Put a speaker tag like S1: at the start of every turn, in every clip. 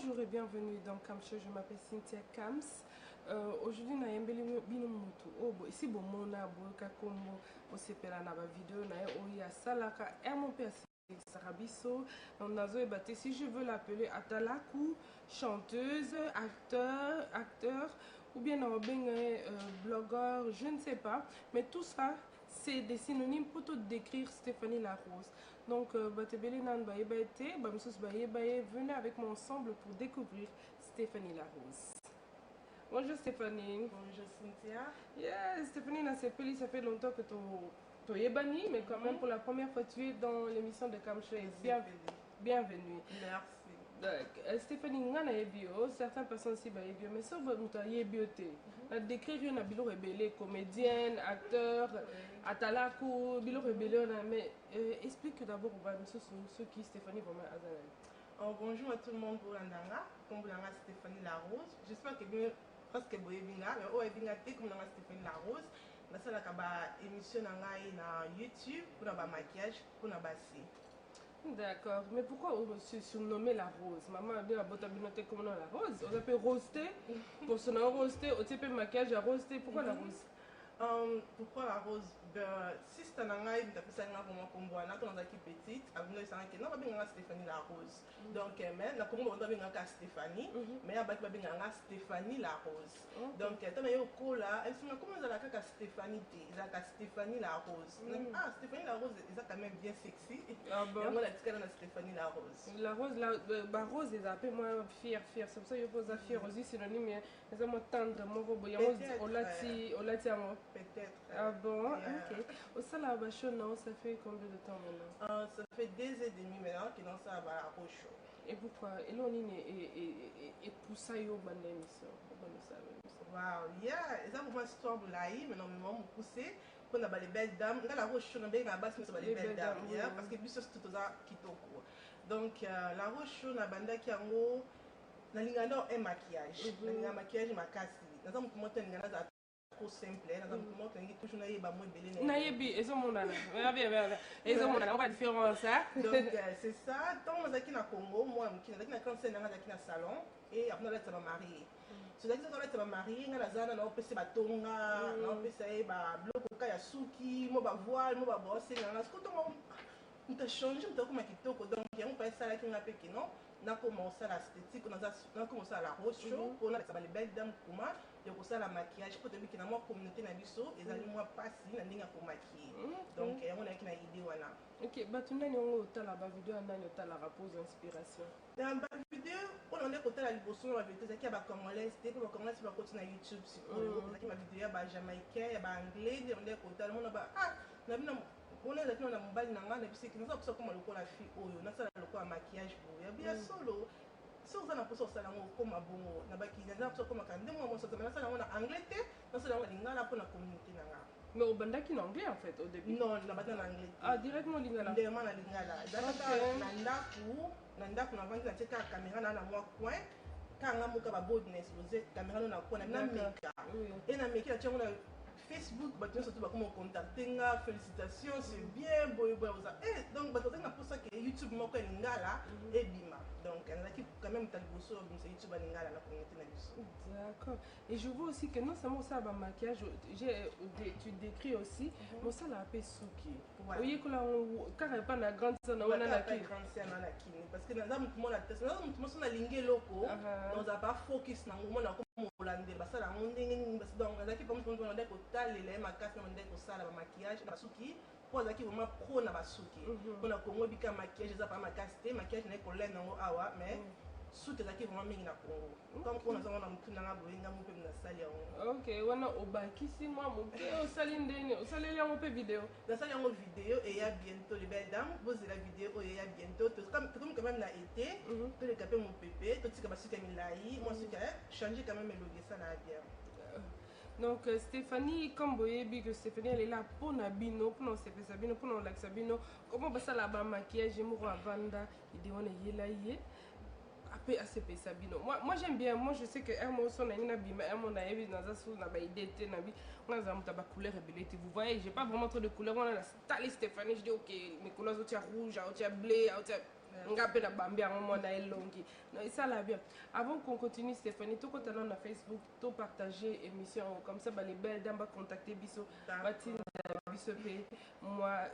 S1: Bonjour et bienvenue dans Kamsho, je m'appelle Cynthia Kams. Aujourd'hui, na yembeli bino mutu. Ici bon mona boka kombo osepela na ba vidéo na oya salaka mon père Sarabiso. On a zoé si je veux l'appeler Atalaku, chanteuse, acteur ou bien blogueur, je ne sais pas, mais tout ça c'est des synonymes pour tout décrire Stéphanie Larose. Donc, venez avec moi ensemble pour découvrir Stéphanie Larose. Bonjour Stéphanie.
S2: Bonjour Cynthia.
S1: Yes, Stéphanie, ça fait longtemps que tu es banni, mais quand même pour la première fois tu es dans l'émission de Kamsho. Bienvenue.
S2: Merci.
S1: Stéphanie, certaines personnes aussi bio, mais ça va nous bioté. Décrire une bilo rebelle, comédienne, acteur, atalaku, bilo rebelle, mais explique d'abord ce qui Stéphanie vraiment
S2: a. Bonjour à tout le monde pour l'andanga, comme vous l'avez Stéphanie Larose. J'espère que bien presque vous binga, mais vous binga comme l'avez Stéphanie Larose. Dans cette émission na YouTube pour le maquillage, pour le bassi.
S1: D'accord, mais pourquoi on se surnommait la rose? Maman a bien la botte à binoter comme la rose. On appelle roster, pour son nom roster, au type maquillage à roster. Pourquoi la rose?
S2: Pourquoi la rose? Si c'est un anglais, tu as ça pour moi comme moi, quand on est petite, avant de s'en aller, non, pas bien Stéphanie la rose. Donc, mais la comme on doit bien Stéphanie, mais après pas bien Stéphanie la rose. Donc, tu as eu au col là, elle se dit comment ça la caca Stéphanie T, ça caca Stéphanie la rose. Ah, Stéphanie la rose, c'est quand même bien sexy. Ah bon? On a dit qu'elle a Stéphanie la rose.
S1: La rose, la rose est appelée moi fière. C'est pour ça que je pose la fière aussi synonyme, mais c'est moi tendre, moi on l'a dit à moi.
S2: Peut-être.
S1: Ah bon, ok. Au salaire non, ça fait combien de temps maintenant?
S2: Ça fait 2 ans et demi maintenant que nous sommes à Rocho.
S1: Et pourquoi? Et là, on est pour ça, il y a une émission.
S2: Wow, yeah, et ça pour moi, c'est histoire de l'aïe, mais normalement, on pousse pour les belles dames. Dans la Rocho, on a bien base, mais c'est les belles dames, parce que c'est tout ça qui toko. Donc, la Rocho, on a banda qui a un lingano et maquillage. Un maquillage, ma casse. Dans un moment, on a trop simple, dans un moment on est toujours naïe, bah moi belé.
S1: Naïbi, et ça mon âme. Et ça mon âme, on va différence ça.
S2: Donc c'est ça. Tant on a qui na Congo, moi qui na qui quand c'est na qui na salon et après là ça va marier. So là ça va marier, na la zana na opese batonga, na opese ba bloco ka ya suki, mo ba voile, mo ba bosse na ce que on t'a changé, on t'a comme kitoko donc on peut ça là qui na peki non. On a commencé à l'esthétique, on a commencé à la roche, on a les belles dames pour moi. Et pour ça, la maquillage, pour te dire que dans ma communauté, ils allaient moi passer, ils allaient pour maquiller. Donc, on a une idée. Voilà.
S1: Ok, bah tu n'as pas la vidéo, on a la repose d'inspiration.
S2: Dans la vidéo, on a côté la liposuction, la vidéo, c'est qu'il y a congolais, c'est que congolais, c'est pas côté na YouTube, c'est pour ma vidéo, il y a jamaïcain, il y a anglais, on a côté, on a on a dit on a mobile nanga na bisiki na ça comme le la fille oyo na ça le maquillage pour ya bien solo si on a pour ça là comme bon na baki na ça comme quand moi moi ça na ça on a anglais na ça on lingala pour la communauté nanga
S1: mais au bandaki en anglais en fait au début
S2: non na bata en anglais
S1: ah directement lingala
S2: directement na lingala data na ndaku na vangi na teka caméra na moi coin kanga muka ba boldness vous caméra na ko na meka et na meka tu on Facebook, surtout comment contacter, félicitations, c'est bien, donc pour ça que YouTube m'a fait lingala et bima. Donc on a qui quand même t'as le sur YouTube lingala la communauté.
S1: D'accord. Et je vois aussi que non seulement ça va maquillage, tu décris aussi, mais ça l'a appelé Suki. Oui, que là quand pas la grande sœur na wana na ki.
S2: Parce que dans un moment la tête, dans un moment na lingé loco, on a pas focus na moment Hollande basala ndenge parce donc azaki comme on dit ko talela makasi na ndeko sala ba maquillage na suki po azaki vraiment pro na basuki on a Congo bika maquillage za pas makasi te maquillage na ko lena ngo awa mais suki azaki vraiment mingi na Congo comme on a na mutuna na boyenga mu pe na sali ya
S1: OK wana obakisi moi mo pe o sali ndeni o sali ya mo pe vidéo
S2: na sali ya mo vidéo et il y a bientôt les belles dames vous la vidéo et il y a bientôt comme quand même la été tout le capé mon pépé tout ce que basuki milai moi ce qui a changé quand même le ça là bien.
S1: Donc Stéphanie, comme vous voyez que Stéphanie elle est là pour Nabino, pour nous faire Sabino, pour nous lac Sabino. Comment ça là-bas maquillage, je me vois vendre, il dit on est là hier. Après ACP Sabino. Moi j'aime bien, moi je sais que un mot son une bima, un mot na évi dans un sous na ba idée nabi, on a un tabac couleur rebelle. Vous voyez, j'ai pas vraiment trop de couleurs, on a la style Stéphanie, je dis OK, mes couleurs sont rouge, bleu, Ngapé la bambi à un moment na elongi. Non, et ça là bien. Avant qu'on continue Stéphanie, tout quand on a Facebook, tout partager émission comme ça, bah les belles dames va contacter Bisso, Batine Bisso moi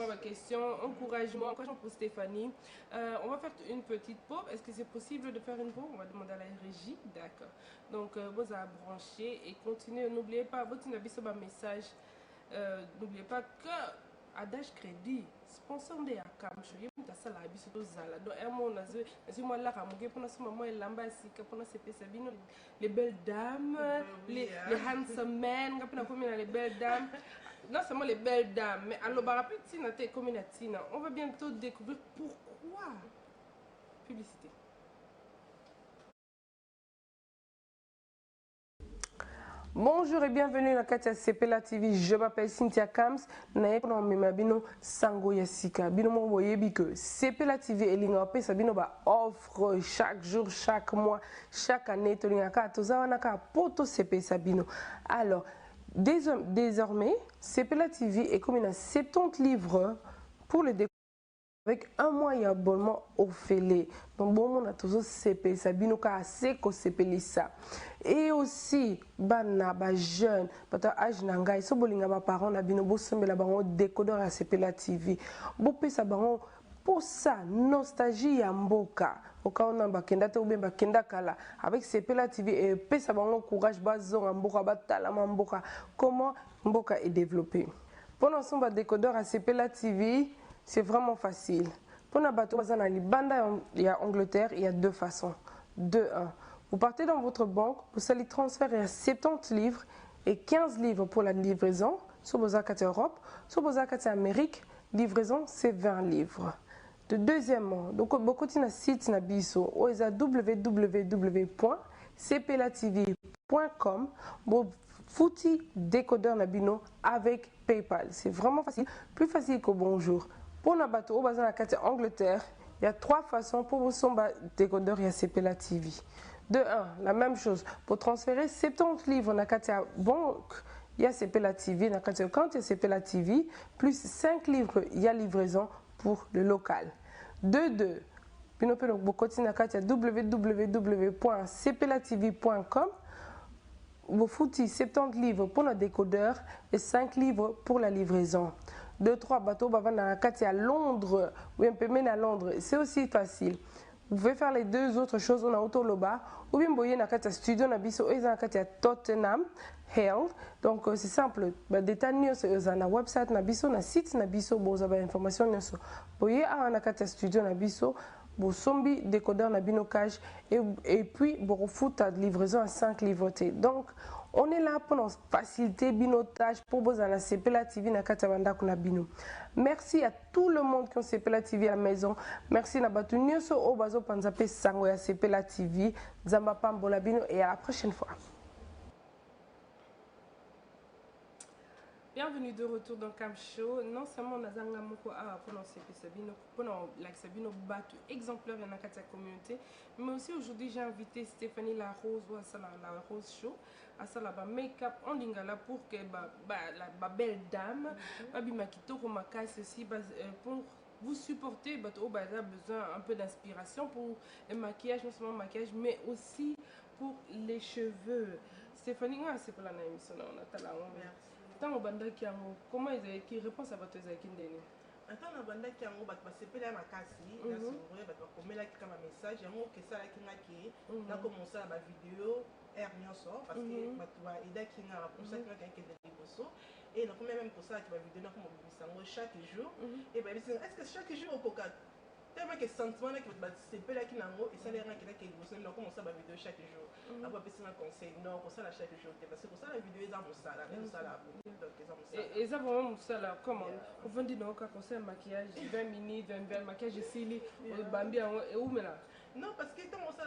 S1: ma question, encouragement pour Stéphanie. On va faire une petite pause. Est-ce que c'est possible de faire une pause? On va demander à la régie. D'accord. Donc vous avez branché et continuez. N'oubliez pas, votre message. N'oubliez pas que Adage Crédit, sponsor de Akam, je vais vous ça la biso to zala. Donc un mot na zo moi la ramuge pour ce moment et lamba sika pour ce pesabino les belles dames, les handsome men, ngapina comme les belles dames. Non seulement les belles dames, mais alors barapetina te comme tina. On va bientôt découvrir pourquoi publicité. Bonjour et bienvenue dans Katia Sepela TV. Je m'appelle Cynthia Kams. Naye pour mabino sango yasika. Bino mo boyebi que Sepela TV elinga pe sabino ba offre chaque jour, chaque mois, chaque année to linga ka to zawana ka poto CP sabino. Alors désormais Sepela TV est comme une 70 livres pour le avec un mois d'abonnement offert. Donc bon on a toujours CP sabino ka seko sepelisa. Et aussi bana ba jeune bata âge nanga so bolinga ba parents na bino bo sombela bango décodeur à Sepela TV. Bo pesa bango pour ça nostalgie ya mboka. Oka on ba kenda te ou bien ba kenda kala avec Sepela TV et pesa bango courage bazonga mboka batala mboka. Comment mboka est développé. Pendant son ba décodeur à Sepela TV, c'est vraiment facile. Pour na bato bazana libanda ya Angleterre, il y a deux façons. 2-1. Vous partez dans votre banque, vous allez transférer 70 livres et 15 livres pour la livraison, sur vos actes Europe, sur vos actes Amérique, livraison c'est 20 livres. Deuxièmement, donc beaucoup de sites na biso, ou www.cpelatv.com, bon fouti décodeur nabino avec PayPal. C'est vraiment facile, plus facile qu'au bonjour. Pour na bato au bazan na Angleterre, il y a trois façons pour vous somba décodeur et Sepela TV. De 1, la même chose. Pour transférer 70 livres dans la banque, il y a Sepela TV. Dans le compte, il y a Sepela TV. Plus 5 livres, il y a livraison pour le local. 2. Puis nous pouvons continuer à www.cpelatv.com. Vous foutez 70 livres pour le décodeur et 5 livres pour la livraison. 2-3 bateaux dans la à Londres, ou un peu même à Londres. C'est aussi facile. Vous pouvez faire les deux autres choses, on a Autoloba, ou bien vous voyez dans le studio, on a Tottenham Hale. Donc c'est simple, détails sur la website, sur le site, vous avez l'information. Vous voyez dans le studio, vous sombi décodeur na binocage et puis vous foutez la livraison à 5 livres. Donc on est là pour nous faciliter binotage pour vous en Sepela TV na katabanda kuna bino. Merci à tout le monde qui ont Sepela TV à la maison. Merci na batu nyoso o bazo panzape sango ya Sepela TV. Zamba pambola bino et à la prochaine fois. Bienvenue de retour dans Cam Show. Non seulement on a Zangamoko pour Sabino battu exemplaire dans la communauté, mais aussi aujourd'hui j'ai invité Stéphanie La Rose ou à la Rose Show à ça là make-up en lingala pour que la belle dame Makito aussi pour vous supporter, vous avez besoin un peu d'inspiration pour le maquillage, non seulement le maquillage, mais aussi pour les cheveux. Stéphanie, c'est pour la émission, on a talent. Tant au bandaki yango comment qui répond à votre zakindeni
S2: attends na bandaki yango bato basepela makasi na songwe bato bakomelaki kama message yango kesalaki ngaki na commencer ba vidéo air nyonso parce que bato ba edaki nga baposaki nga kende liboso et na combien même kosalaki ba vidéo na ko mobimisa yango chaque jour et ba bisi est-ce que chaque jour okoka tellement que sentiment que bato basepelaki nango esalaka ngaki liboso na commencer ba vidéo chaque jour après pesi na conseil non kosala chaque jour parce que kosala vidéo eza mosala mais kosala
S1: et ça vraiment ça comment on veut dire donc conseil maquillage 20 minutes 20 maquillage silly bambi et où mais là
S2: non parce que tant ça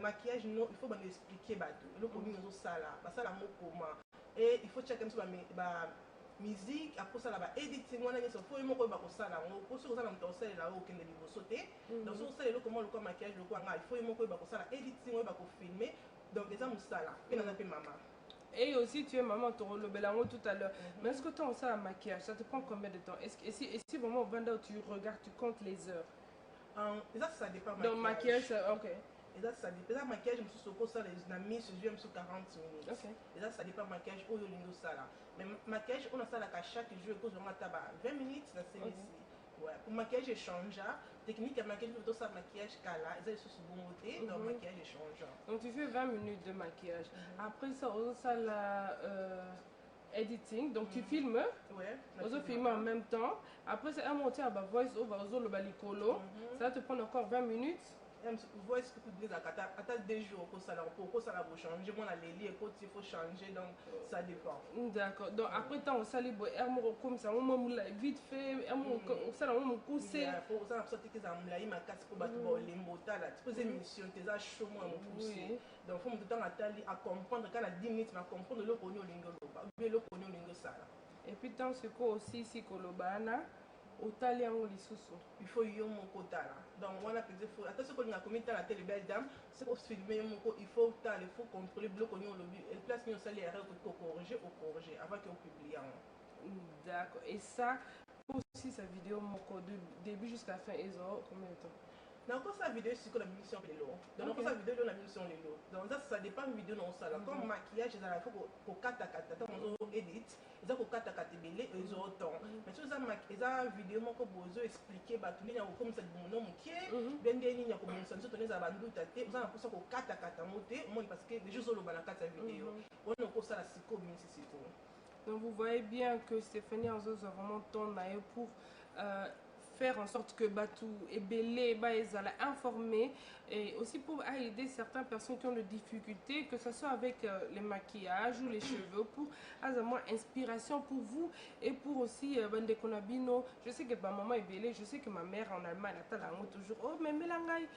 S2: maquillage non il faut bien expliquer bato le commis nous sala basala mokoma et il faut checker sur ba musique après ça là editing wana nyeso faut moko ba kosala ngo pour ce que ça na mtosela là au kende liboso te donc so ça le comment le maquillage le quoi il faut moko ba kosala editing ba ko filmer donc déjà musala et na pe mama
S1: Et aussi, tu es maman, tu le belango tout à l'heure. Mais est-ce que tu as ça à maquillage? Ça te prend combien de temps? Et si vraiment au vendeur, tu regardes, tu comptes les heures?
S2: Ça dépend
S1: Donc, maquillage, ok.
S2: Et ça dépend. Le maquillage, je suis sur ça, les amis, je suis sur 40 minutes.
S1: Okay.
S2: Et ça dépend du maquillage, où il ça là. Mais maquillage, on a ça là, chaque jour, cause on a 20 minutes, là, c'est ici. Ouais. Pour maquillage échangeant, technique à maquillage, plutôt ça maquillage cala, ils sont sur bon côté, donc maquillage échangeant.
S1: Donc tu fais 20 minutes de maquillage. Après ça, on a la editing, donc tu filmes.
S2: Ouais.
S1: On filme en même temps. Après c'est un monté à la voice over, on va l'écolo. Ça va te prendre encore 20 minutes.
S2: Voice que tu dis à 2 jours pour ça va changer. Moi, il faut changer, donc ça dépend.
S1: D'accord. Donc après tant on s'allie comme ça, on vite fait, on s'allie on coussé.
S2: Pour ça, ça que ça me ma casse pour battre les motas là. Tu peux émission, tu as chaud moi mon poussé. Donc faut me tout temps à comprendre quand à 10 minutes, à comprendre le cognon lingo loba, bien le cognon lingo ça.
S1: Et puis tant ce quoi aussi si kolobana.
S2: Il faut y mon quota là. Donc on a peut-être faut attention qu'on a commis à la télé belle dame, c'est pour filmer il faut contrôler bloc on le lobby et place nous ça les erreurs pour corriger avant qu'on publie.
S1: D'accord. Et ça aussi sa vidéo mon du début jusqu'à la fin ils ont combien de temps?
S2: Donc sa vidéo c'est qu'on a mis sur les lots. Donc sa vidéo on a mis sur les lots. Donc ça dépend de vidéo non ça là. Comme maquillage il faut pour 4 on edit, ils ont 4 belé ils ont temps. Mais tout ça maquillage vidéo mon ko bozo expliquer ba tout nya comme ça mon nom qui bien bien nya ko mon senso toneza bandu tate, vous en pour ça ko 4 monter, moi parce que les jours au bana 4 vidéo. On ko ça la siko min c'est tout.
S1: Donc vous voyez bien que Stéphanie Anzo a vraiment ton pour faire en sorte que Batou et Belé soient informés et aussi pour aider certaines personnes qui ont des difficultés, que ce soit avec les maquillages ou les cheveux, pour avoir inspiration pour vous et pour aussi Bande Konabino. Je sais que ma maman est Belé, je sais que ma mère en Allemagne attend toujours oh mais Mélangaï,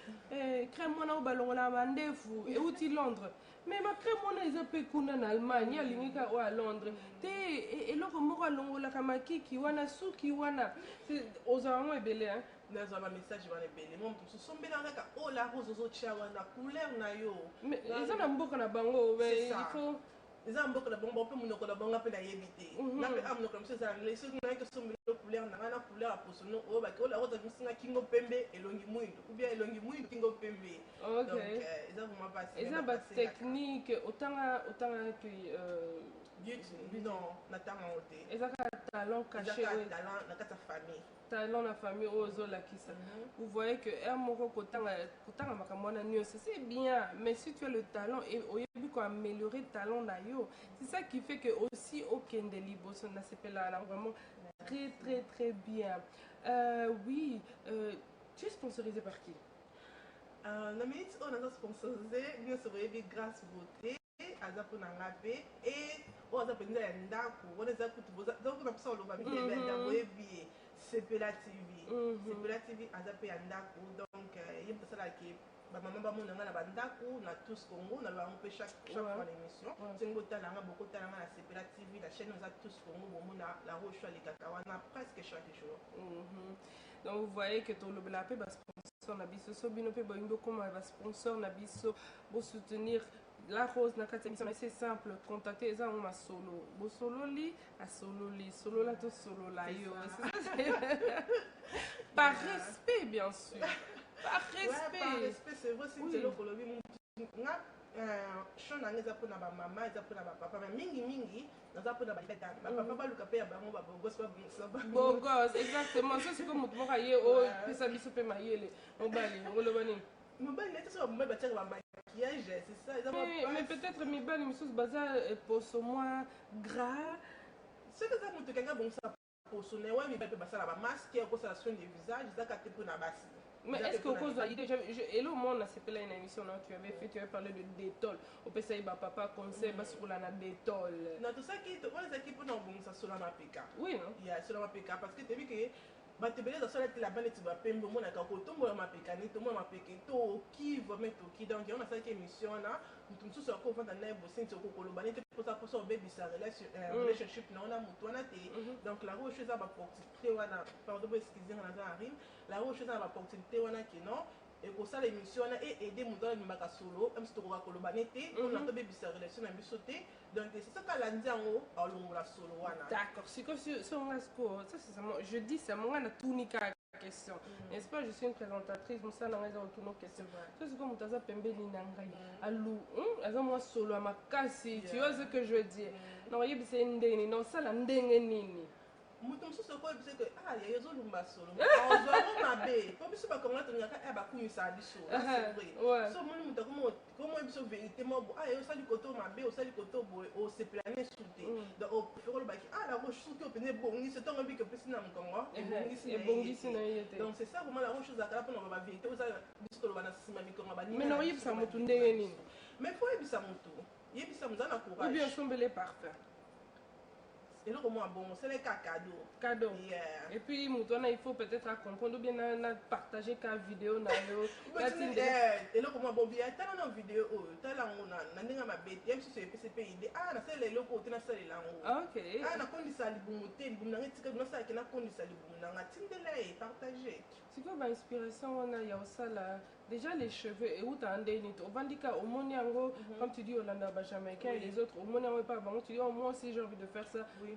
S1: crème moi au ballon la mandefou et où Londres. Mais ma crème moi ils appellent en Allemagne, il y a l'ingéka à Londres. Et là comme moi la kamaki qui wana sou qui wana aux amants et Belé hein.
S2: Dans un message va les belé mon tout sont bien là oh la rose aux autres chawa na couleur na yo
S1: mais ils ont un beaucoup na bango mais il faut
S2: ils ont beaucoup de bonbons pour mon cola bonga pe na yebité na pe am no comme ça les ceux na que sont bien couleur na couleur à pour son oh ba que la rose musinga kingo pembe elongi muindo ou bien elongi muindo kingo pembe donc ils ont vraiment passé
S1: ils ont ba technique autant que
S2: non natanga oté
S1: ils ont talent caché
S2: talent na kata famille
S1: talent la famille aux la qui ça vous voyez que un moko kotanga makamona c'est bien mais si tu as le talent et au début qu'on améliorer talent na yo c'est ça qui fait que aussi au Kendeli Bosso na s'appelle là vraiment très très très bien oui tu es sponsorisé par qui
S2: la minute on a sponsorisé bien sûr grâce beauté azapo na ngape et on a pendant ndako on a zakutu donc on a ça le va bien ndako et bien Sepela TV. Sepela TV azape ya ndako donc il y a ça qui maman ba mon na bandako na tous Congo na ba on peut chaque fois l'émission c'est ngo talanga beaucoup talanga na Sepela TV la chaîne nous a tous Congo bon la roche les kakawana presque chaque jour.
S1: Donc vous voyez que tout le blapé va sponsor na biso so bino pe boyimbo comme va sponsor na biso pour soutenir la rose na kati émission c'est simple contacter les gens solo bo solo li a solo li solo la to solo la yo par respect bien sûr par respect
S2: par respect c'est vrai si le colobi nga shona ngeza pona ba mama eza pona ba papa mingi naza pona ba tata ba papa ba luka pe ya bango ba bogos ba
S1: bogos exactement ça c'est comme mutu moka ye o pesa biso pe mayele mobali ngolobani
S2: mobali neti so ba ba tshaka ba maquillage c'est ça
S1: mais peut-être mibali misusu baza poso moins gras
S2: ce que ça mutu kanga bon ça poso ne wa mibali pe basala ba masque ya ko ça soin de visage zaka te pona basi.
S1: Mais est-ce qu'au cause de l'idée, et là au monde, c'est une émission tu avais parlé de détol. Au PSA, papa conseille sur la détol.
S2: Non, tout ça qui on est équipe non bon ça sur la mapika.
S1: Oui non.
S2: Il y a sur la mapika parce que tu as vu que ba te beleza sur la bande tu vas pembe mona ka ko tombo la mapika ni tombo mapika to qui va mettre qui donc on a ça qui émission là mutu mususu akovanda naye bosinti okokoloba nete mposa mposa obebisa relationship na ona mutu wana te donc la roche eza baopportunité wana pardon bo excuse nga naza na rime la roche eza na baopportunité wana ke non ekosala émission wana aider moto oyo amemaka solo même si tokoka koloba ne te mpona tobebisa relation na biso te donc c'est ça kalandi yango alongola solo wana.
S1: D'accord, ça c'est vraiment, je dis ça, moi on a tout niqué question. N'est-ce pas, je suis une présentatrice, mais ça n'a rien à nos questions. Ça c'est comme Taza Pembe Linangai, Alou, moi solo à ma casse, tu vois ce que je veux dire. Non, il y a une déni, non, ça la nini.
S2: Moto mosusu okoyebisa ke ye ezolumba solo ozwango mabe po biso bakongola tongaka bakumisa biso c'est vrai so omoni moto akomoye biso vérité moko ye osali koto mabe osali koto boye oseplane su te donc opréfère olobaki la roche soki opene ebongisi ntongo ebiki opesi na mokongo ebongisi
S1: na ye te
S2: donc c'est ça vraiment la roche ozalaka mpona ba vérité oza biso toloba na nsima mikongo
S1: mais na oyebisa motu ndenge nini
S2: mais fo oyebisa motu yebisa motu aza na courage
S1: ou bien osombele parfait.
S2: Et là, comment bon, c'est les cadeaux.
S1: Cadeau. Yeah. Et puis, il faut peut-être comprendre ou bien partager ta vidéo.
S2: Et là, comment bon, bien, t'as une vidéo, t'as là, on a ma bête, même si c'est PCP idée, c'est les locaux, t'as les langues.
S1: Ok.
S2: Na kondi sali bumuté, bumnanga tika na sa kena kondi sali bumnanga, tindela et partager.
S1: C'est quoi l'inspiration on a ya osala déjà les cheveux et où t'as un déni au bandika au moniango comme tu dis Hollanda Jamaïcain et les autres au moniango pas bon tu dis moi aussi j'ai envie de faire ça.
S2: Oui.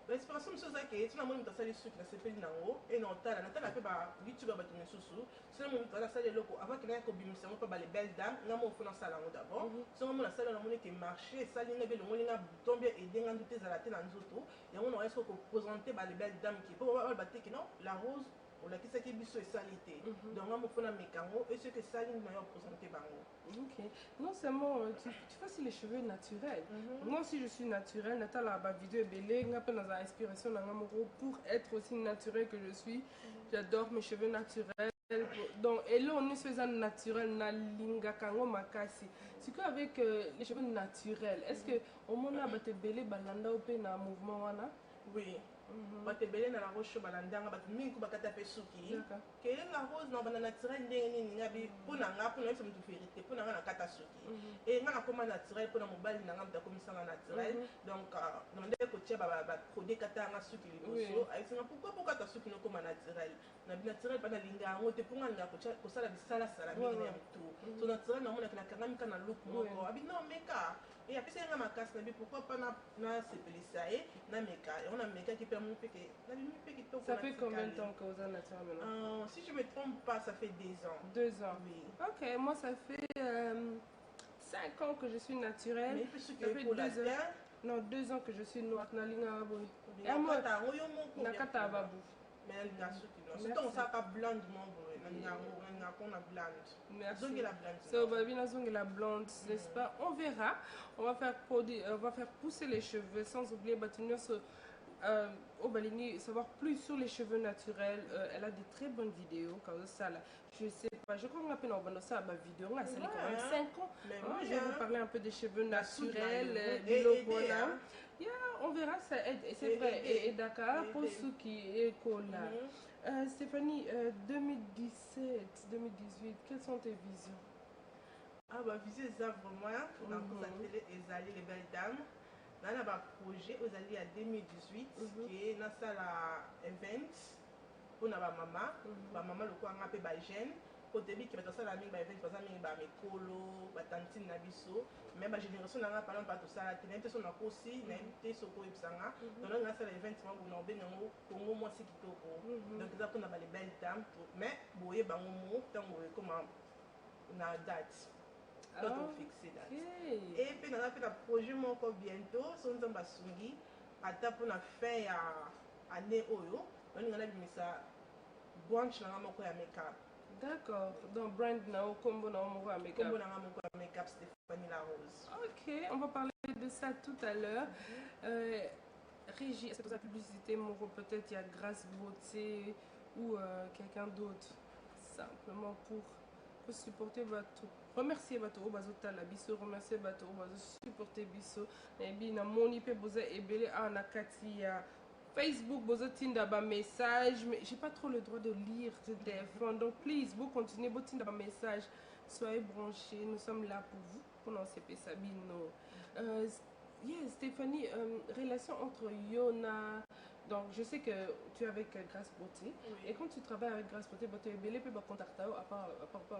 S2: L'inspiration de ce que tu n'as pas sali sucre na sepeli nango et non tala na tala pe ba youtube ba tunu susu c'est mon tala sali loko avant que na ko bimisa mo pa ba les belles dames na mo fona sala ngo d'abord so mo na sala na mo ke marché sali nga be lo ngolinga tombe et denga ndute za la tena nzoto yango na est-ce ko présenter ba les belles dames qui po ba te que non la rose on a qui biso esalité donc on faut na mekango et ce que ça ligne meilleur présenter bango.
S1: OK. Non seulement tu vois si les cheveux naturels. Moi aussi je suis naturelle, Natala ba vidéo belé nga pe dans inspiration na ngamoro pour être aussi naturelle que je suis. J'adore mes cheveux naturels. Donc et là on est faisant naturel na linga kango makasi. C'est quoi avec les cheveux naturels? Est-ce que au moment ba te belé balanda ou pe na mouvement wana?
S2: Oui. Bato ebele na la roche balandanga bato mingi ko bakata pe suki kele la rose na bana naturel ndenge nini ngabi mpona nga mpona yeso mutu vérité mpona nga na kata suki e nga nakoma naturel mpona mobali na nga mutu akomisanga naturel donc nande kotia baproduit kata yanga suki liboso ayesinga pourquoi kata suki nokoma naturel na binaturel mpa nalinga yango te mpo nga linga kosala bisalasala mingi na ya motu so naturel namonaki nakangamika na look moko abi non meka et après c'est un macasse pourquoi pas na sepelisa et na meka et on a meka qui permet que la limite qui peut.
S1: Ça fait combien de temps que vous en êtes maintenant?
S2: Si je me trompe pas ça fait 2 ans.
S1: 2 ans.
S2: Oui.
S1: OK, moi ça fait 5 ans que je suis naturelle.
S2: Mais il
S1: ça fait 2 ans. Non, 2 ans que je suis noire na linga boy. Et moi na kata babu.
S2: Mais linga suki non. C'est donc ça pas blonde mon boy. Na qu'on a blonde.
S1: Merci.
S2: Zongi la blonde.
S1: So baby na zongi la blonde, n'est-ce pas? On verra. On va faire pousser les cheveux sans oublier Batunio au Balini savoir plus sur les cheveux naturels. Elle a des très bonnes vidéos comme ça là. Je sais pas, je crois qu'on a peine en ça ma vidéo, on a salé quand même 5 ans. Je vais vous parler un peu des cheveux naturels, on verra ça aide. C'est vrai et Dakar pour ceux qui est là. Stéphanie, 2017, 2018, quelles sont tes visions?
S2: Ah bah vision ça vraiment dans la télé ezali les belles dames. Dans un projet aux alliés à 2018 qui est dans la event pour na ba maman le quoi ngapé ba jeune au début qui va ça la mingi ba event ça mingi ba mekolo ba tantine na biso mais ba génération na parlant pas tout ça la télé te son na kosi na te soko ibsanga donc là ça event moi na bengo Congo moi c'est kitoko donc ça pour na ba les belles dames mais boye bango mo tango comme na date fixé date et puis on a fait un projet encore bientôt sur nous basungi ata pour la fin ya année oyo on a mis ça branch na moko ya make-up.
S1: D'accord, donc brand na combo na moko ya make-up.
S2: Combo na moko ya make-up Stéphanie La Rose.
S1: OK, on va parler de ça tout à l'heure. Régie, est-ce que la publicité moko peut-être il y a Grâce Beauté ou quelqu'un d'autre simplement pour supporter votre remercier votre bazota la biso remercier votre bazo supporter biso na bi na moni pe boza ebele na kati ya Facebook bozo tinda ba message mais j'ai pas trop le droit de lire ce téléphone donc please vous continuez vous tinda ba message soyez branchés nous sommes là pour vous pendant CP Sabino Stéphanie relation entre Yona Donc, je sais que tu es avec Grâce Beauté.
S2: Oui.
S1: Et quand tu travailles avec Grâce Beauté, tu es belé, puis contacter à part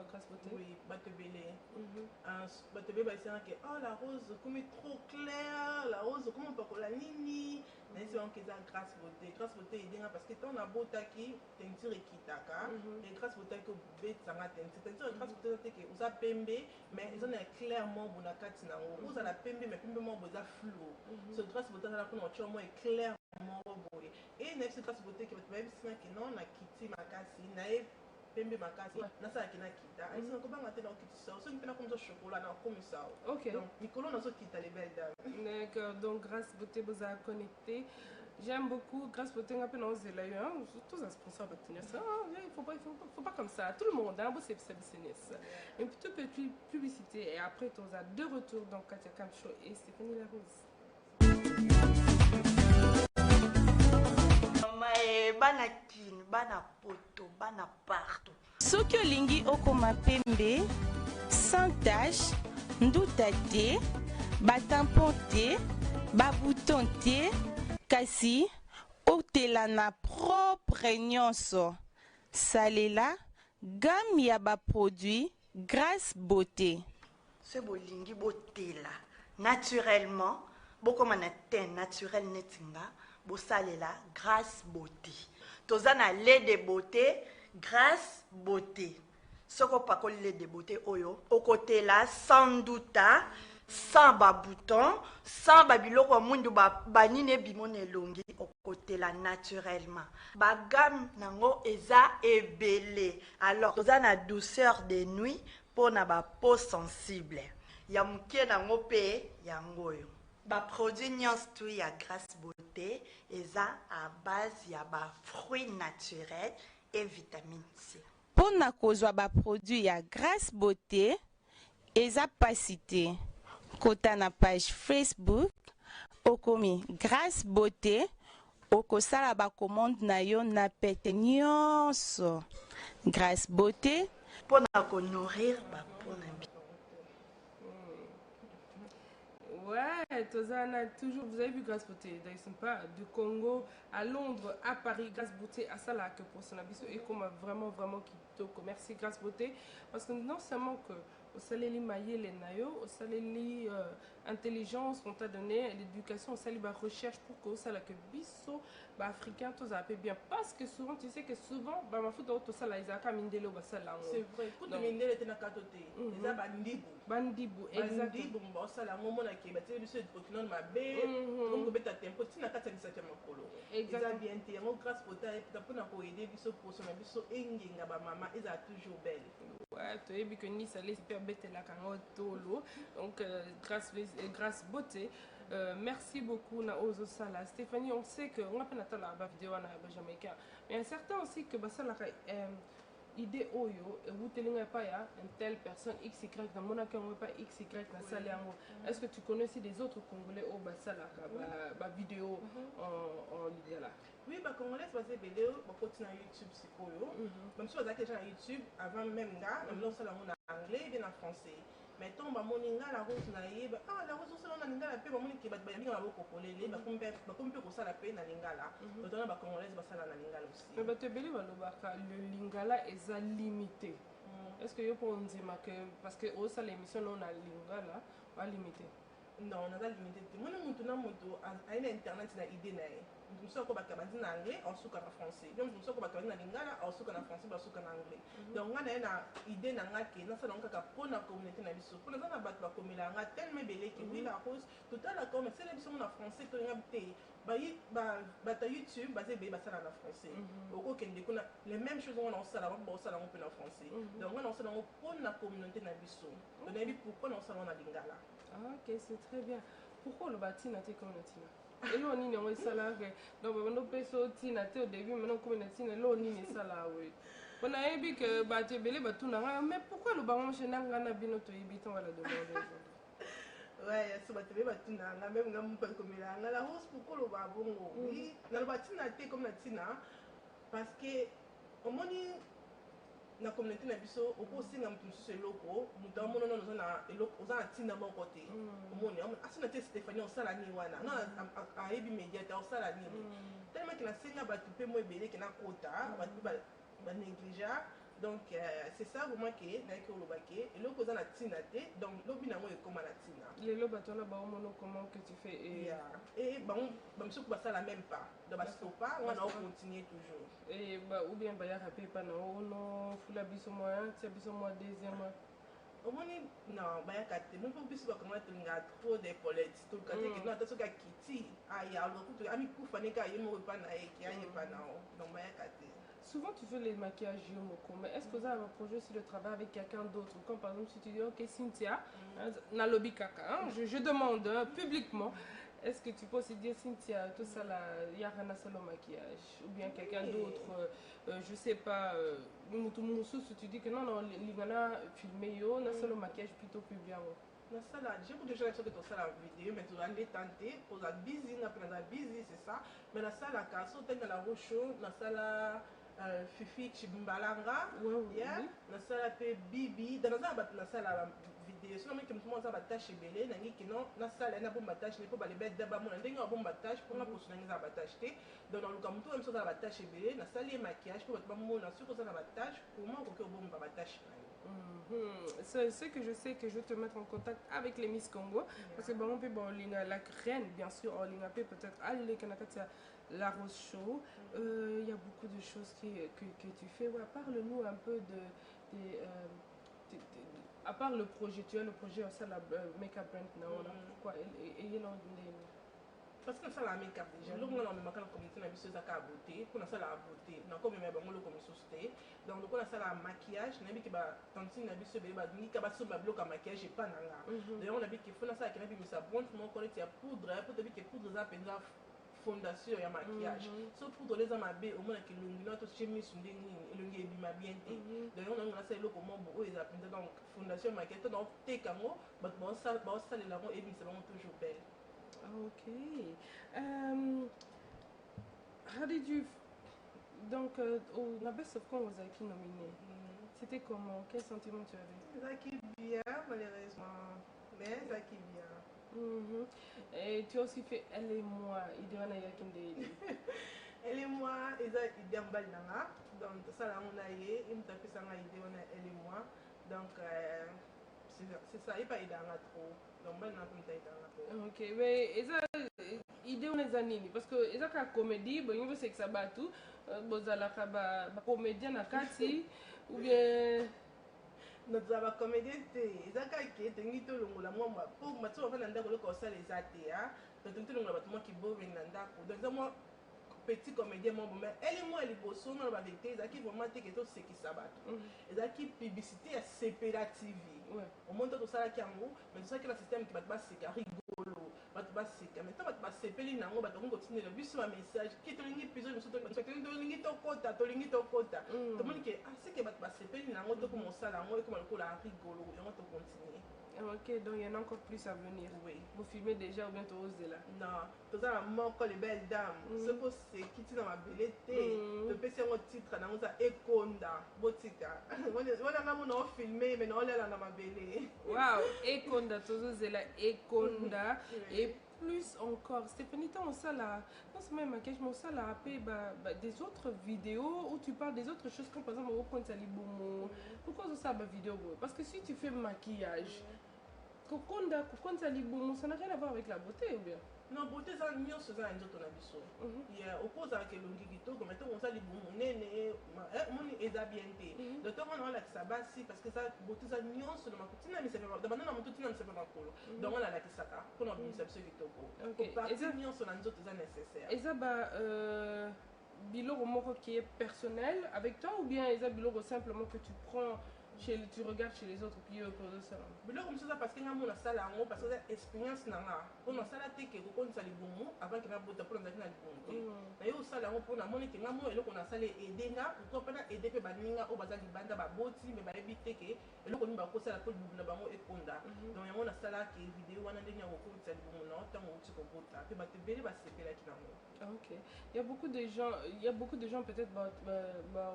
S1: Grâce Beauté.
S2: Oui, te belé. Te belé, c'est que oh la rose, comme est trop claire, la rose, comment on peut la nini. Mais c'est on qui a Grâce Beauté. Grâce Beauté est dingue parce que ton abota qui teinture et kitaka. Et Grâce Beauté que bête ça m'a teinture. Teinture Grâce Beauté c'est que vous a pembe, mais ils ont clairement bon à katina. Vous a la pembe, mais pembe moi vous a flou. Ce Grâce Beauté là qu'on a tu moi clair. Et next Grâce Beauté qui va te même si que non na kiti makasi nae pembe makasi na ça qui na kita et c'est comment mater dans kiti ça so nipena comme ça chocolat na comme ça.
S1: OK.
S2: Donc Nicolo na so kita les belles dames.
S1: D'accord. Donc Grâce Beauté vous a connecté. J'aime beaucoup Grâce Beauté on peut nous aider là tous les sponsors obtenir ça. Il faut pas comme ça. Tout le monde hein, c'est business. Une petite publicité et après tu as deux retours donc Katia Kamcho et Stéphanie Larose.
S3: Bana kin, bana poto, bana partout.
S4: Soki olingi okoma pembe, sans tache, nduta te, batampon te, babouton te, kasi otela na propre nyonso. Salela, gamme ya ba produit Grâce Beauté.
S3: Ce bolingi botela, naturellement, bokoma na teint naturel netinga. Bosalela Grâce Beauté. Tozana lait de beauté, Grâce Beauté. Soko pakoli lait de beauté oyo. Au côté là, sans doute, sans babouton, sans babiloko mundu banine bimone longi. Au côté là, naturellement. Bagam nango eza ebele. Alors, tozana douceur de nuit pour na ba peau sensible. Yamuke nango pe yangoyo. Ba produit nyonso ya Grâce Beauté eza à base ya ba fruits naturels et vitamine C.
S4: Pona kozwa ba produit ya Grâce Beauté eza pasité. Kota na page Facebook okomi Grâce Beauté okosala ba commande na yo na pete nyonso. Grâce Beauté
S3: Pona ko nourrir ba pona.
S1: Ouais, Tozana, toujours, vous avez vu Grâce Beauté, ils sont pas du Congo à Londres, à Paris, Grâce Beauté, à Salah, que pour son abisso, et comme vraiment, qui te merci Grâce Beauté, parce que non seulement que au salé maillé les nayo, au salé intelligence qu'on t'a donné, l'éducation, au salé recherche pour que au salé que bisso, africain, tout ça bien, parce que souvent, tu sais que souvent, ma faute au salé, ils ont qu'à mindelo, salé.
S2: C'est vrai, pour te mindelo, tu n'as qu'à toter, ils ont
S1: bandibou, exactement.
S2: Bon, ça la moment qui est le procureur m'a bé, donc bête à tempo, tu n'as qu'à t'amuser à colo. Exactement. Bien été, mon Grâce Beauté, pour nous aider, biso pour son abisso, engenga ba maman, ils sont toujours belle. Ouais, tu as vu que Nice allait super bête là quand on tolo, donc Grâce Beauté. Merci beaucoup na Ozo Sala. Stéphanie, on sait que on a pas la vidéo na Jamaïcain, mais certain aussi que ça la idée oyo et vous telling pas ya une telle personne XY dans mon account on pas XY dans salle est-ce que tu connais aussi des autres congolais au basala ba vidéo en là? Oui, bah congolais c'est vidéo ba continue YouTube c'est koyo même si vous avez déjà YouTube avant même là on ça en anglais et en français. Mais tant que moninga la rose na yeba la rose ça na lingala pe ba moniki ba yinga ba kopolele ba kompe ko sala pe na lingala donc ba congolais ba sala na lingala aussi. Mais ba te beli ba lobaka le lingala est limité. Est-ce que yo pour dire que parce que au ça l'émission on a lingala va limité? Non, on a limité. Moi mutu na mutu a internet na idée na ye. Nous sommes en anglais, en sous en français. Donc nous sommes en lingala, en sous en français, en sous en anglais. Donc on a une idée na ngaki, na ça donc pour la communauté na biso. Pour les gens battre la communauté, on a tellement belé que oui la rose, tout à la com, c'est l'émission en français que ngabté. Bah YouTube, basé ba ça en français. Au Kende kuna les mêmes choses on en sala, on sala on peut en français. Donc on en sala pour la communauté na biso. Donc on a dit pourquoi on sala en lingala. Ah OK, c'est très bien. Pourquoi le bâti n'a été comme le tina? Et là, on est salarié. Donc, on peut sortir au début, maintenant, comme on est là, on est salarié. On a dit que tu belé, mais pourquoi le baron chez Nangana Bino to Ibiton à la demande? Ouais, c'est battu, même quand on comme il a la rose, pourquoi le baron? Oui, dans le bâtiment, comme la tina, parce que, au moins, na communauté na biso okosinga mutu mosusu eloko mutu amona nano oza na eloko oza na ntina moko te omoni asina te Stéphanie osala nini wana no ayebi médiate osala nini tellement ke nasenga bato mpe mo ebele ke nakota bato mpe banégligea donc c'est ça vraiment ke nayaki oloba ke eloko oza na ntina te donc lobi nango ekóma na ntina
S1: lelo bato wana baomono comment que tu fais
S2: et bango bamisuku basala même pas donc bastopa wana ocontinue toujours
S1: et ou bien bayaka mpe epa na ono fula biso moya tia biso mwa deuxième
S2: omoni non bayaka te mo mpo biso bakongola tolinga trop d'épaulette toluka te ke no ata soki akiti aya aloba kutu amikufa ndenge aye moko epa na ye ke aye epa na o donc bayaka te.
S1: Souvent tu fais les maquillages Yomoko, mais est-ce que vous avez un projet aussi de travail avec quelqu'un d'autre? Comme par exemple si tu dis ok Cynthia, Nalobi Kaka, je demande publiquement, est-ce que tu peux aussi dire Cynthia, tout ça là, il y a un seul maquillage ou bien quelqu'un d'autre, je sais pas, si tu dis que non, l'ingana filmé yo, un seul maquillage plutôt plus bien.
S2: Nasala, j'ai beaucoup de gens qui sont la vidéo, mais tu vas les tenter, pour la busy, c'est ça, mais la salle à Kasso, dans la Rocho, la salle Fifi Chibimbalanga, la salle Bibi, dans la salle vidéo, sinon, même que moi, ça va tâcher belé, nangi qui non, la salle, elle a bon batache, n'est pas les bêtes d'abord, mon indéniable bon batache, pour la personne qui a batache, donc dans le cas où même ça va tâcher belé, la salle et maquillage, pour votre maman, on a sûr que ça va tâche, pour moi, qu'on bon batache.
S1: Ce que je sais que je vais te mettre en contact avec les Miss Congo parce que bon, la reine bien sûr en ligne peut-être aller la Rose Show, il y a beaucoup de choses que tu fais. Ouais, parle-nous un peu à part le projet, tu as le projet aussi la make-up brand pourquoi
S2: parce que ça la make-up déjà donc on a même quand la communauté na biso zaka beauté pour ça la beauté na comme même bango le comme société donc on a ça la maquillage na bi ke ba tantine na biso be ba ni ka ba so ba bloc maquillage et pas nanga d'ailleurs on a bi ke fona ça ke na bi misa bon mon connaître ya poudre pour te bi ke poudre za penza fondation ya maquillage so poudre les amabe au moins que l'ongino to chemise ndenge elongi ebima bien te d'ailleurs on a ça le comment bo eza penza donc fondation maquillage donc te kango ba ça les lango et ça va toujours belle.
S1: Okay. How did you... Donc, la Best of Congo vous avez qui nominé? C'était comment? Quel sentiment tu avais?
S2: Zaki bien, malheureusement. Mais Zaki bien.
S1: Et tu as aussi fait Elle et moi.
S2: Elle et moi, ils Nanga. Donc, ça, là, on a eu. Il m'a fait ça, Elle et moi. Donc, c'est ça, il n'y a pas eu trop. Donc, maintenant, il y a
S1: ok, mais idée on est nini parce que eza ka comédie bon il veut que ça bat tout bozala ka ba comédien na kati ou bien
S2: notre zaba comédien te eza ka ke tengi to longola moi pour matso va na ndako ko ça les até hein donc tengi to longola bato moi ki bo venga ndako donc moi petit comédien moi mais elle et moi elle bosso na ba vérité eza ki vraiment te que to c'est qui ça bat eza ki publicité à CPLA TV au monde to ça ki yango mais ça que le système qui bat c'est rigolo bato baseka mais ntango bato basepeli nango bato kongotinela biso ba message ki tolingi épisode mosusu tolingi tokota tomoni ke seke bato basepeli nango tokoma osala yango ekoma lokola rigolo yango tocontinue.
S1: Ok, donc il y en a encore plus à venir.
S2: Oui.
S1: Vous filmez déjà ou bien tu oses là?
S2: Non, tout ça, encore les belles dames. Ce que c'est qui tient dans ma belleté. Le PC en titre, dans ça, Ekonda, Botika. On a mon filmé, mais non, on est dans ma belle.
S1: Waouh, Ekonda, tu oses là, Ekonda. Et plus encore, Stéphanie, tu as ça là, non c'est même maquillage, mais ça là, des autres vidéos où tu parles des autres choses, comme par exemple, au point de Salibomo. Pourquoi ça ma vidéo? Parce que si tu fais maquillage, Kokonda Salibomo, ça n'a rien à voir avec la beauté ou bien?
S2: Non, beauté, ça n'y a pas de biso. Il y a oppose avec le gigito, comme étant on Salibomo, néné, mon ézabienté. Le temps on a la sabasi, parce que ça, beauté, ça n'y a pas de ma couture, mais c'est pas de ma couture, c'est pas ma couleur. Donc on a la kisaka, pour nous, c'est ce vitoko. Pour partir, n'y a pas de nécessaire.
S1: Et ça, biloko moko qui est personnel avec toi ou bien eza biloko simplement que tu prends Tu regardes chez les autres, puis eux, pour eux, ça.
S2: Bilo comme ça parce que nga mona sala ngo parce que expérience nanga on sala te ke ko konisa libumu avant que na bota pour na libumu na yo sala ngo pour na moni ke nga mo eloko na sala edenga ko pena aider pe baninga o bazali banda ba boti me ba ebite ke eloko ni ba ko sala ko libumu na bango ekonda donc yango na sala ke vidéo wana ndenya ko konisa libumu na tango uti ko bota pe ba te bele ba sepela kinango.
S1: Ok. Il y a beaucoup de gens peut-être de la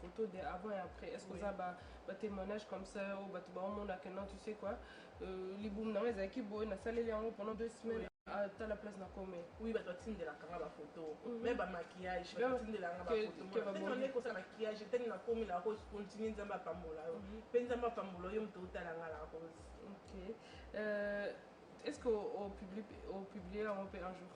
S1: photo de avant et après. Est-ce que ça va témoignage comme ça ou bah monde à non tu sais quoi les boum dans les équipes na salé pendant 2 semaines à la place na comme
S2: oui bah toi de la caméra photo mais bah maquillage bah de la photo on est comme ça maquillage tellement na comme la rose continue nzamba pambola penzamba pambola yo mto tala ngala rose.
S1: Ok. Est-ce qu'au publier on peut un jour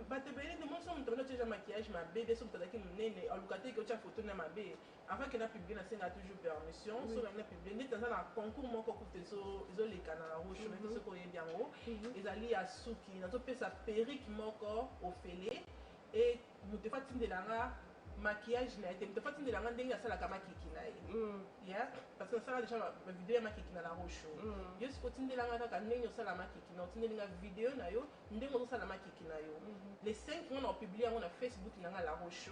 S2: bato ebele nde moso moto wana otyeja maquillage mabe biso moto azalaki monene aluka te ke otya foto na mabe avant ke na publie nasenga toujours permission soki na publie ndeti aza na concours moko kuta ezoleka na roche neti soki oyebi yango ezali ya suki nazopesa perrique moko ofele e moto efa tindelanga maquillage na ye te moto efa tindelanga ndenge asalaka makiki na ye parce que nasala déjà bavideo ya makiki na la roche yo siko otindelanga kaka ndenge osala makiki na otindelinga video na yo ndenge ozosala makiki na yo les 5 mois na opublie yango na Facebook nanga la roche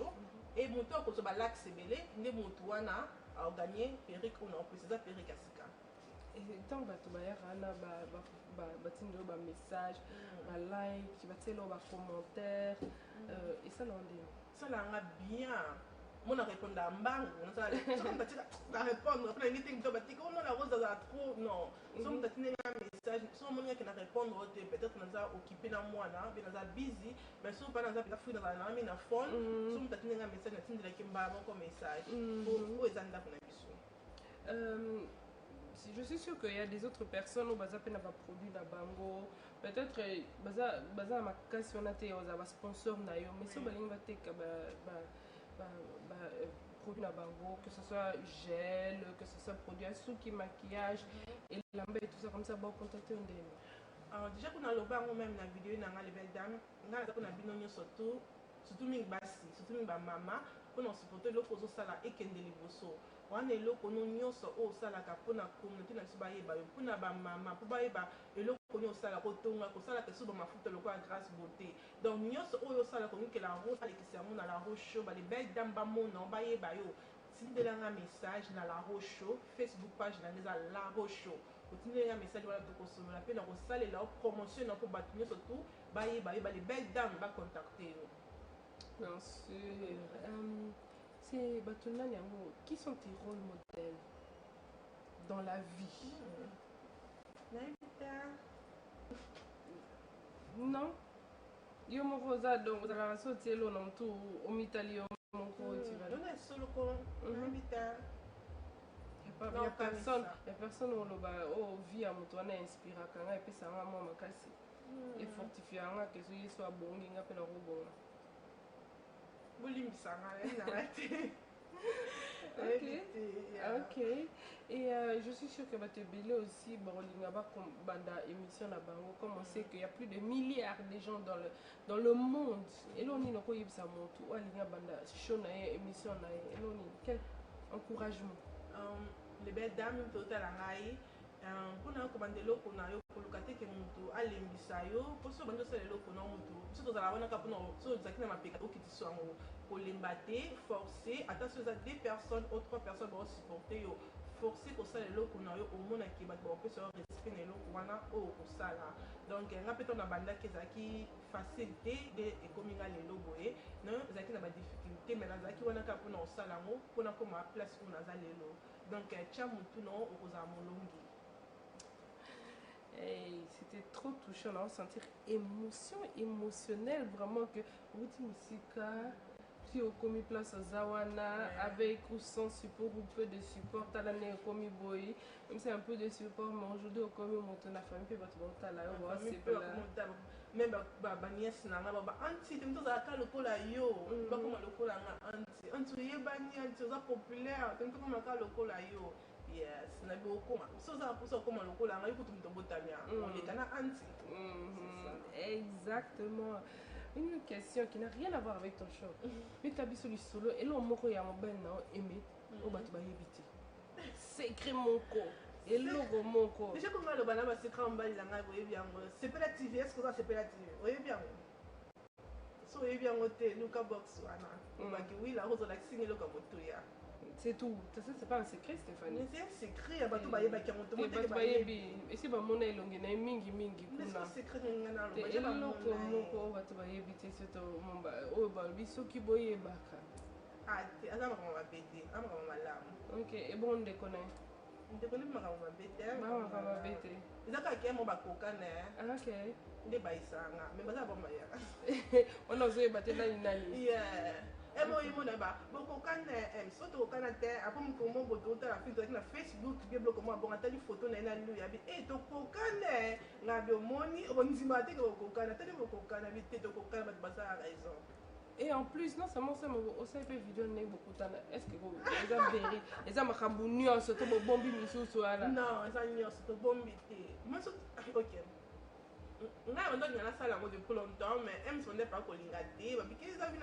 S2: e moto akozwa balaxe ebele nde moto wana aoganye perrique ona opesa eza perrique ya sika
S1: ntango bato bayaka wana batindelo bamessage balike batiela bacommentaire esala ndenge
S2: esalanga bien mona répondre à mbangu na répondre après ngi tingi to batika on la rose azala trop non so mta tinenga message so moni yake na répondre te peut-être naza occupé na mwana be naza busy mais so pa naza free na na mi na phone so mta tinenga message na tindela ki mba moko message pour eza ndako na biso.
S1: Je suis sûre qu'il y a des autres personnes où baza pe na ba produit na bango peut-être baza makasi on a te oza ba sponsor na yo mais so balinga teka produit na bango que ce soit gel que ce soit produit à souki maquillage et lamba et tout ça comme ça bon contacter on dem
S2: déjà qu'on a le bango même na vidéo na nga les belles dames nga na kuna bino surtout mingi basi surtout mingi ba mama mpona supporter eloko ozosala ekende liboso wana eloko no nyonso oyo osalaka mpona communauté na biso bayeba yo mpona bamama mpo bayeba eloko nini osalaka otonga kosalaka esu bamafuta lokola grâce beauté donc nyonso oyo osalaka ongikela roche alekisa yango na la roche bale belle dame bamona bayeba yo tindelanga message na la roche Facebook page na eza la roche otindelanga message wana tokosolola mpe na kosalela o promotion na mpo bato nyonso tu bayeba yo bale belle dame bacontacte yo.
S1: Bien sûr. C'est Batunani Yango. Qui sont tes rôles modèles dans la vie? Non. Yo mon rosa donc vous allez sauter l'eau non tout au Italie mon gros tu vas.
S2: Non c'est solo con.
S1: Il y a personne où le vie à moto na inspira quand et puis ça va moi makasi. Et fortifier nga que soit bon nga pe na robon. Ok. Et je suis sûre que tu belé aussi banda émission na bango comme on sait qu'il y a plus de milliards de gens dans le monde et là on y noko yebisa montu alinga banda show na émission na et là quel encouragement
S2: les belles dames total ngai mpona komanda eloko na yo koluka te ke motu alembisa yo mpo so bandi osala eloko na motu biso tozala wana kaka mpona so ozalaki na mapeka okitisa yango kolemba te forcer ata so eza 2 personnes ou 3 personnes baosupporte yo forcer kosala eloko na yo omonaki bato baopesa yo respect na eloko wana oyo kosala donc nga mpe tona bandaki ezalaki facile te nde ekomi nga lelo boye no ezalaki na badifficulté mais nazalaki wana kaka mpona kosala yango mpona koma place oyo naza lelo donc tya motu no okozala molongi.
S1: Hey, c'était trop touchant, on va sentir émotionnelle vraiment que Ruti Musika, puis au commis place à Zawana, avec ou sans support ou peu de support, t'as l'année au commis boy, même c'est un peu de support, mais aujourd'hui au commis monte la famille, puis votre monte là, c'est là.
S2: Même nièce nanga baba anti te mto za ka lokola yo ba koma lokola nga anti yebani anti za populaire te mto koma ka lokola yo. Yes, na bokoma. So ça pour ça comment le cola ngai kutu mtobotania. On est kana anti.
S1: Exactement. Une question qui n'a rien à voir avec ton show. Mais tu as vu sur le solo et là on moko ya ben na aimé au batu ba yebiti. secret moko eloko moko
S2: déjà comme le banana secret en bas il a voyé bien c'est pas la TV est-ce que ça c'est pas la TV voyez bien so voyez bien côté Luca box wana baki oui la rose la signe le comme tout ya
S1: c'est tout ça c'est pas un secret Stéphanie
S2: mais c'est un secret ya bato baye baki monto monto
S1: bayebi esi bamona elongi na mingi mingi kuna
S2: secret ngana lo
S1: baje eloko moko bato bayebi te soto momba oyo balobi soki boyebaka
S2: ate aza makambo mabe te aza makambo malamu
S1: ok ebongo ndeko na ye
S2: ndeko nde makambo mabe te
S1: makambo mabe te
S2: eza kaka ye mo bakoka na ye
S1: ok
S2: nde bayisanga me baza bamayaka
S1: wana ozoyeba te nani nani
S2: emoyimona ba bokokana so tokokana te apo mokomo bototala fi tozalaki na Facebook bie biloko mo abongo atali foto na ye na luya bi tokokana nga biomoni ondima te ke bokokana tali bokokana bi te tokokana bato basala raison.
S1: Et en plus, non seulement ça, mais aussi une vidéo n'est beaucoup tant. Est-ce que vous avez vérifié? Et ça m'a cambu nuance, surtout mon bombi miso soit là.
S2: Non, ça nuance, surtout bombi té. Moi, ok. Nga on donne la salle depuis longtemps, mais elle me semblait pas qu'on l'ingate. Parce qu'ils avaient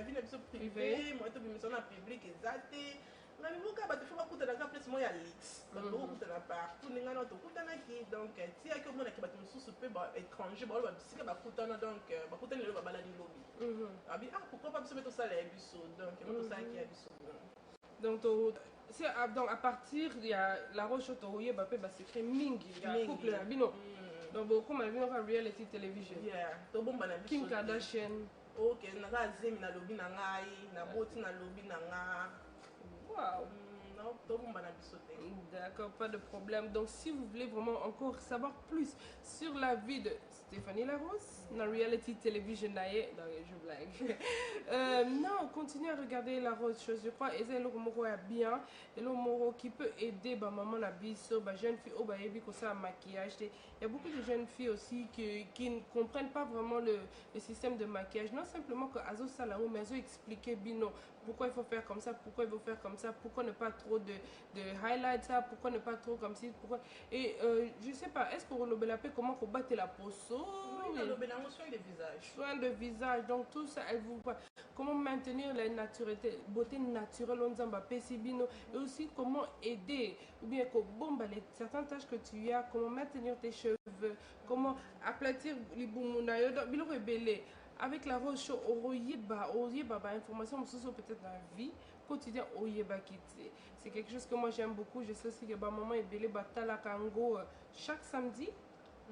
S2: une épisode privée, moi tout émission en public exacté. Nga mi buka ba te faut kuta na place moi ya leaks. Donc on kuta na partout ninga na to kuta na ki donc ti ya ke mona ke ba te mususu pe ba étranger ba ba bisika ba kuta na donc ba kuta le ba bala di lobby. Abi pourquoi pas se mettre ça là biso donc on ça qui a biso.
S1: Donc c'est donc à partir il y a la roche autoroye ba pe ba secret mingi ya couple na bino. Donc beaucoup m'a vu dans reality television.
S2: Yeah, to bomba na biso.
S1: Kim Kardashian.
S2: OK, na ka zemi na lobby na ngai, na boti na lobby na nga.
S1: Wow. D'accord, pas de problème. Donc, si vous voulez vraiment encore savoir plus sur la vie de Stéphanie Larose, dans Reality Television, je blague. Non, continuez à regarder La Rose Chose. Je crois que c'est le mot bien, et le mot qui peut aider maman à biso, jeune fille, maquillage. Il y a beaucoup de jeunes filles aussi qui ne comprennent pas vraiment le système de maquillage. Non simplement que Azo Salao, mais Azo expliquer bino pourquoi il faut faire comme ça, pourquoi il faut faire comme ça, pourquoi ne pas trop de highlight ça, pourquoi ne pas trop comme ci, pourquoi. Et je sais pas, est-ce qu'on relève comment on batte la peau?
S2: Oui, on soin de visage.
S1: Soin de visage, donc tout ça, elle vous comment maintenir la beauté naturelle, on dit et aussi comment aider, ou bien certaines tâches que tu as, comment maintenir tes cheveux, comment aplatir les boumounayo, avec la roche information peut-être dans la vie quotidienne c'est quelque chose que moi j'aime beaucoup. Je sais aussi que maman est belé batala kango chaque samedi.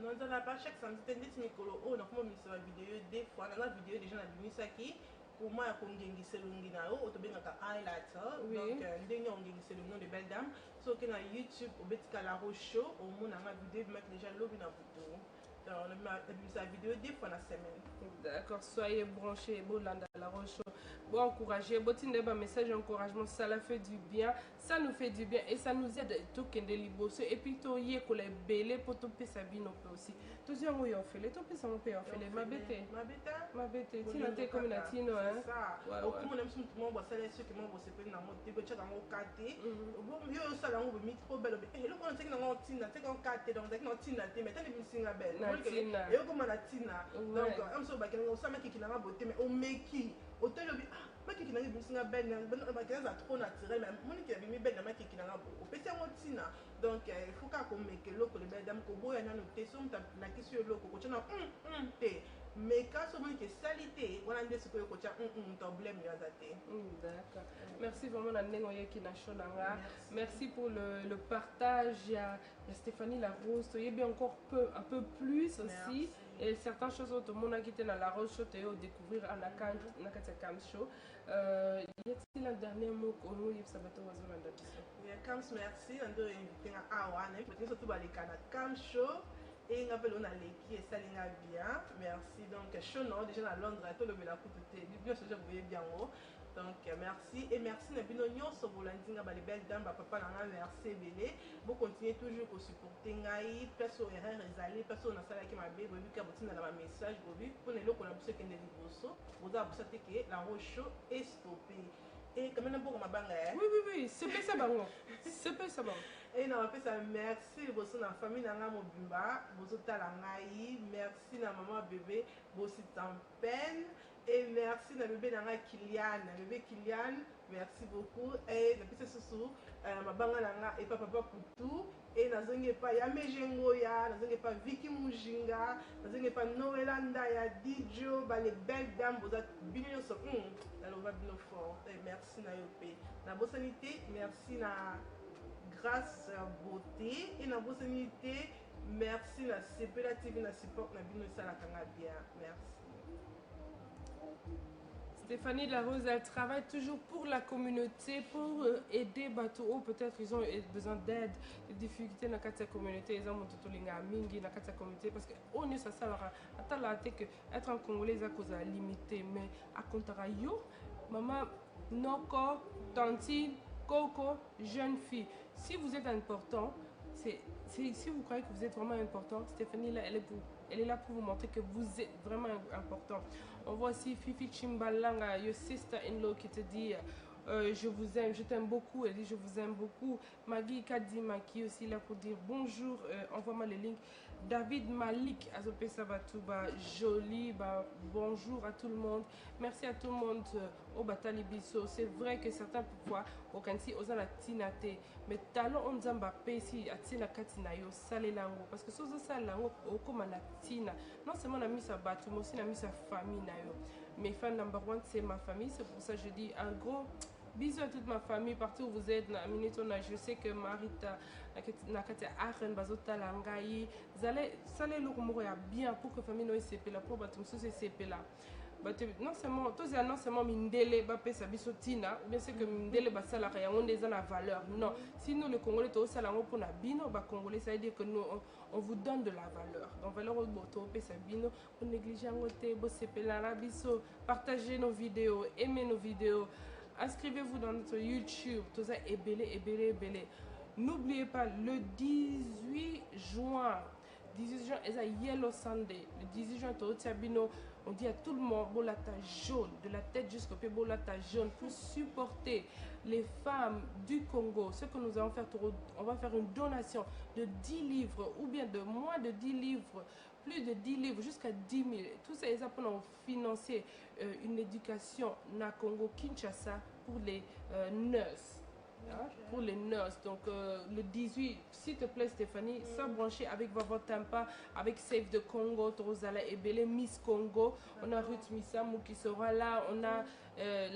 S2: Non, ça n'a pas chaque samedi. T'es dit Nicolo, oh, donc moi je me vidéo des fois dans la vidéo des gens à Bimisaki pour moi comme gengi selungi na o to benga ka highlighter donc ndenge on gengi selungi nom de belle dame so que na YouTube au betika la roche au monde na vidéo mettre déjà lobi na buto. On a la vidéo des fois la semaine.
S1: D'accord, soyez branchés, bon la roche, bon encourager, bon message d'encouragement, ça la fait du bien, ça nous fait du bien et ça nous aide tout qu'en liboso et puis tout y est qu'on les belé pour tout peut s'habiller aussi. Tout ça on y a fait, tout peut s'en faire, ma bête, tu n'as été comme latino hein.
S2: Ça, au comment même si tout le monde ça les ceux qui m'ont bossé pour dans mon type de chat dans mon quartier. Bon mieux ça là on veut mettre trop belle. Et le qu'on sait que dans mon tina, c'est qu'on quartier donc c'est qu'on tina, mais t'as des missing belle. Et comme la tina. Donc am so ba kenga ça maki kinanga beauté mais on meki hôtel bi maki kinanga bisinga belle ba kenga trop naturel mais moni ki bi mi belle maki kinanga au petit tina. Donc il faut qu'on meke loko le belle dame ko boya na noté so mta na kisu loko ko tena te mais quand ce moni ki salité wana ndesi ko ko tya problème ya zate.
S1: D'accord. Merci vraiment na nengo yeki na shonanga. Merci pour le partage. Il y a Stéphanie Larose, tu y bien encore un peu plus aussi. Et certaines choses tout le monde a quitté dans la Rose Show, tu as découvrir à la Cam Show. Y a-t-il un dernier mot qu'on nous y a
S2: Cam, merci. On doit inviter à Awane, peut-être surtout à la Cam Show. Et on a l'équipe et ça l'est bien. Merci. Donc, show non, déjà à Londres, tout le monde a coûté. Bien sûr, je vous bien haut. Donc merci et merci na bino nyonso bolandinga ba les belles dames ba papa na merci belé vous continuez toujours à supporter ngai perso erreur ezali perso na sala ki mabe bobi ka botina na ba message bobi pour les loko na biso kende liboso boza busate ke la roche est stoppé et quand même pour mabanga
S1: oui c'est pas ça bango c'est pas ça bango
S2: et na pa ça merci boso na famille na nga mobimba bozo tala ngai merci na maman bébé bosi en peine. Et merci na bébé Kylian, merci beaucoup. Et la petite Soussou, mabanga nanga epa papa Poutou et nazongi epa ya Mejengoya, nazongi epa Vicky Mujinga, nazongi epa Noelanda ya Dijo, les belles dames boza bino nyonso naloba bino fort. Merci na yo pe na bosanité, merci na grâce beauté et na bosanité, merci na Sepela TV na support na bino esalaka nga bien. Merci.
S1: Stéphanie Larose, elle travaille toujours pour la communauté, pour aider Bateau. Peut-être ils ont besoin d'aide, des difficultés dans la communauté. Ils ont monté tout les mingi dans la communauté parce que on est ça là que être un Congolais ça cause limité mais à contrario maman Noko, Tanti, Coco, jeune fille. Si vous êtes important, si vous croyez que vous êtes vraiment important, Stéphanie là elle est là pour vous montrer que vous êtes vraiment important. On voit aussi Fifi Chimbalanga, your sister-in-law, qui te dit je vous aime, je t'aime beaucoup. Elle dit je vous aime beaucoup. Maggie Kadima qui est aussi là pour dire bonjour. Envoie-moi le link. David Malik, Azope Sabatouba, joli, bonjour à tout le monde. Merci à tout le monde au Batali Bisso. C'est vrai que certains parfois, au Kansi, aux Alatinate, mais talon on zamba pesi atina katina yo sale lango parce que sozo sale lango au comme la tina. Non seulement on a mis sa bateau, mais aussi on a mis sa famille na yo. Mes fans number one c'est ma famille, c'est pour ça que je dis un gros bisous à toute ma famille, partout où vous êtes. Je sais que Marita, Nakatia Aren, Bazota Langaï, Zale Lourmoya bien pour que la famille ne se là, pour battre ce CP là. Non seulement, non seulement Mindele, Bapé Sabisotina, bien sûr que Mindele Basala, on des la valeur. Non, si nous le Congolais, tout ça, pour la bino, Congolais, ça veut dire que nous, on vous donne de la valeur. Donc, valeur au boto, Sabino, on néglige un côté, CP là, biso, partagez nos vidéos, aimez nos vidéos. Inscrivez-vous dans notre YouTube, tout ça est belé. N'oubliez pas, le 18 juin, est à Yellow Sunday. Le 18 juin, on dit à tout le monde, bolata jaune, de la tête jusqu'au pied, bolata jaune, pour supporter les femmes du Congo. Ce que nous allons faire, on va faire une donation de 10 livres, ou bien de moins de 10 livres, plus de 10 livres, jusqu'à 10 000. Tout ça, ils pour financer une éducation na Congo Kinshasa pour les nurses. Hein, pour les nurses. Donc le 18, s'il te plaît Stéphanie, ça branché avec Vavo Tampa, avec Save the Congo, Torozala Ebele, Miss Congo, on a Ruth Missamou qui sera là, on a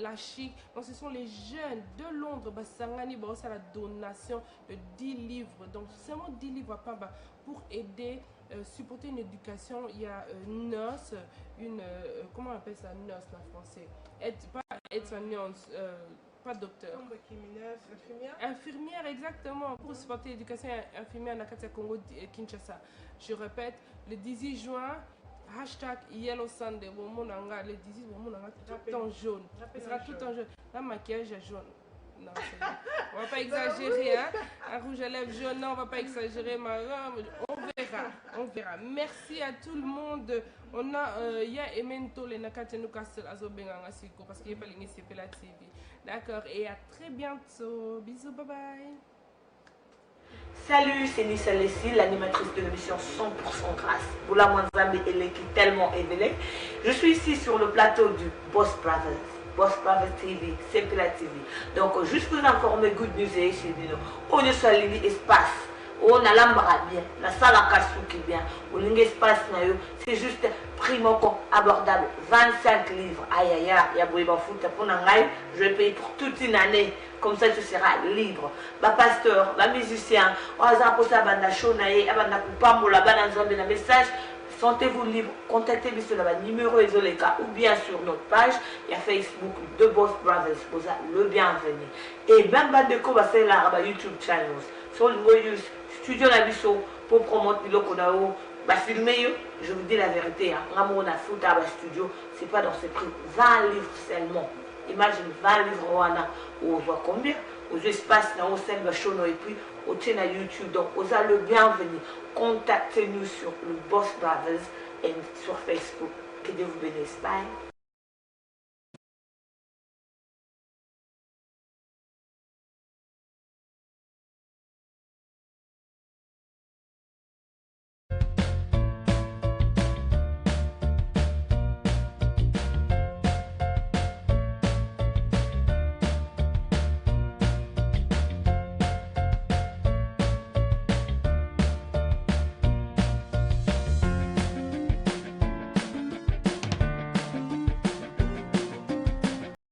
S1: la Chic. Donc ce sont les jeunes de Londres, Bassangani, c'est la donation de 10 livres. Donc seulement 10 livres à Pamba pour aider, supporter une éducation. Il y a une nurse, comment on appelle ça, nurse en français? Pas docteur. Infirmière, exactement, pour supporter l'éducation infirmière dans le Congo Kinshasa. Je répète, le 18 juin, hashtag Yellow Sunday, le 18 tout en jaune. Ce sera tout en jaune. Le maquillage est jaune. Non, on va pas exagérer, hein. Un rouge à lèvres jaune, non, on va pas exagérer, on verra. Merci à tout le monde. On a ya Emento le Nakatenu Castle Azobenga Siko parce qu'il n'y a pas ligné Sepela TV. D'accord, et à très bientôt. Bisous, bye bye.
S3: Salut, c'est Nissa Lessie, l'animatrice de l'émission 100% grâce. Boula Mwanzambi Eleki, tellement évelé. Je suis ici sur le plateau du Boss Brothers TV, Sepela TV. Donc, juste vous informer, good news et chez nous. On est sur l'espace. On a l'ambra bien, la salle à cassou qui bien, on a l'espace, c'est juste prix abordable, 25 livres. Aïe aïe aïe, il y a beaucoup de foot pour n'engager, je vais payer pour toute une année, comme ça tu seras libre. Ma pasteur, ma musicien, on a un peu ça, banda chonaye, banda coupambo, la banda nzambe, un message. Sentez-vous libre, contactez sur le numéro Isoleka ou bien sur notre page, il y a Facebook de Boss Brothers, vous avez le bienvenu. Et même Bandeko va faire la YouTube channels, sur le Moyus, Studio Nabiso, pour promouvoir le Konao, va filmer, je vous dis la vérité, l'amour n'a foutu à studio, c'est pas dans ce prix, 20 livres seulement. Imagine 20 livres, on voit combien, aux espaces, au sein de Chono et puis au tien à YouTube. Donc, vous avez le bienvenu. Contactez-nous sur le Boss Brothers et sur Facebook. Que Dieu vous bénisse. Bye.